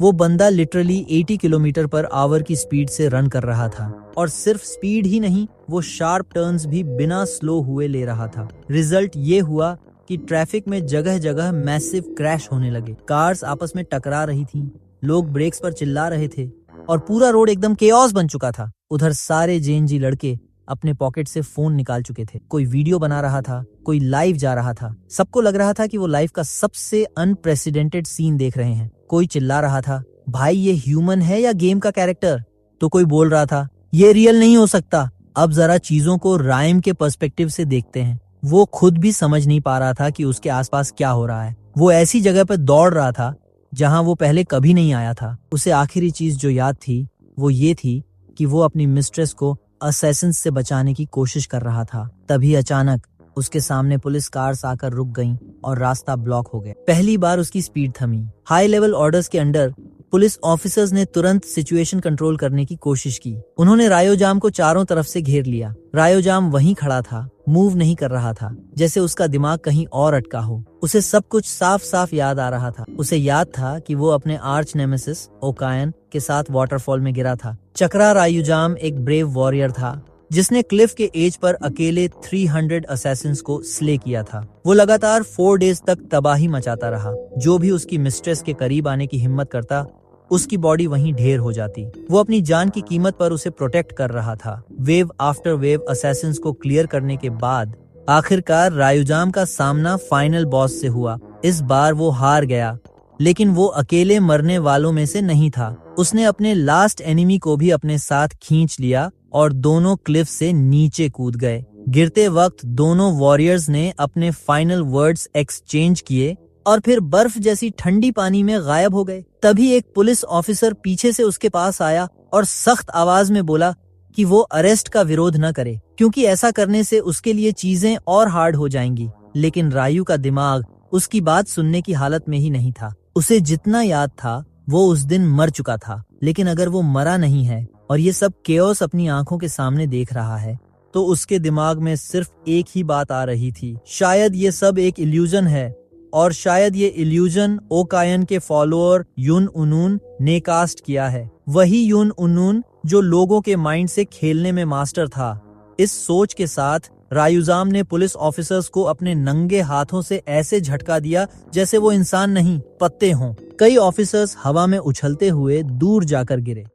वो बंदा literally 80 kilometre per hour की स्पीड से रन कर रहा था, और सिर्फ स्पीड ही नहीं, वो शार्प टर्न्स भी बिना स्लो हुए ले रहा था। रिजल्ट ये हुआ कि ट्रैफिक में जगह जगह मैसिव क्रैश होने लगे। कार्स आपस में टकरा रही थीं, लोग ब्रेक्स पर चिल्ला रहे थे, और पूरा रोड एकदम केओस बन चुका था। उधर सारे जेएनजी लड़के अपने पॉकेट से फोन निकाल चुके थे। कोई वीडियो बना रहा था, कोई लाइव जा रहा था। सबको लग रहा था कि वो लाइफ का सबसे अनप्रेसिडेंटेड सीन देख रहे हैं। कोई चिल्ला रहा था, भाई ये ह्यूमन है या गेम का कैरेक्टर? तो कोई बोल रहा था, ये रियल नहीं हो सकता। अब जरा चीजों को राइम के पर्सपेक्टिव से देखते हैं। वो खुद भी समझ नहीं पा रहा था कि उसके आसपास क्या हो रहा है। वो ऐसी जगह पर दौड़ रहा था जहां वो पहले कभी नहीं आया था। उसे आखिरी चीज जो याद थी वो ये थी कि वो अपनी मिस्ट्रेस को असैसिन्स से बचाने की कोशिश कर रहा था। तभी अचानक उसके सामने पुलिस कार्स आकर रुक गईं और रास्ता ब्लॉक हो गया। पहली बार उसकी स्पीड थमी। हाई लेवल ऑर्डर्स के अंडर पुलिस ऑफिसर्स ने तुरंत सिचुएशन कंट्रोल करने की कोशिश की। उन्होंने रायोजाम को चारों तरफ से घेर लिया। रायोजाम वहीं खड़ा था, मूव नहीं कर रहा था, जैसे उसका दिमाग कहीं और अटका हो। उसे सब कुछ साफ साफ याद आ रहा था। उसे याद था कि वो अपने आर्च नेमेसिस ओकायन के साथ वाटरफॉल में गिरा था। चक्रा रायोजाम एक ब्रेव वॉरियर था जिसने क्लिफ के एज पर अकेले 300 असैसिन्स को स्ले किया था। वो लगातार 4 डेज तक तबाही मचाता रहा। जो भी उसकी मिस्ट्रेस के करीब आने की हिम्मत करता, उसकी बॉडी वहीं ढेर हो जाती। वो अपनी जान की कीमत पर उसे प्रोटेक्ट कर रहा था। वेव आफ्टर वेव असैसिन्स को क्लियर करने के बाद आखिरकार रायोजाम का सामना फाइनल बॉस से हुआ। इस बार वो हार गया, लेकिन वो अकेले मरने वालों में से नहीं था। उसने अपने लास्ट एनिमी को भी अपने साथ खींच लिया और दोनों क्लिफ से नीचे कूद गए। गिरते वक्त दोनों वॉरियर्स ने अपने फाइनल वर्ड्स एक्सचेंज किए और फिर बर्फ जैसी ठंडी पानी में गायब हो गए। तभी एक पुलिस ऑफिसर पीछे से उसके पास आया और सख्त आवाज में बोला कि वो अरेस्ट का विरोध न करे, क्योंकि ऐसा करने से उसके लिए चीजें और हार्ड हो जाएंगी। लेकिन रायू का दिमाग उसकी बात सुनने की हालत में ही नहीं था। उसे जितना याद था वो उस दिन मर चुका था, लेकिन अगर वो मरा नहीं है और ये सब केओस अपनी आंखों के सामने देख रहा है, तो उसके दिमाग में सिर्फ एक ही बात आ रही थी, शायद ये सब एक इल्यूजन है, और शायद ये इल्यूजन ओकायन के फॉलोअर युन उनून ने कास्ट किया है। वही युन उनून जो लोगों के माइंड से खेलने में मास्टर था। इस सोच के साथ रायुजाम ने पुलिस ऑफिसर्स को अपने नंगे हाथों से ऐसे झटका दिया जैसे वो इंसान नहीं, पत्ते हों। कई ऑफिसर्स हवा में उछलते हुए दूर जाकर गिरे।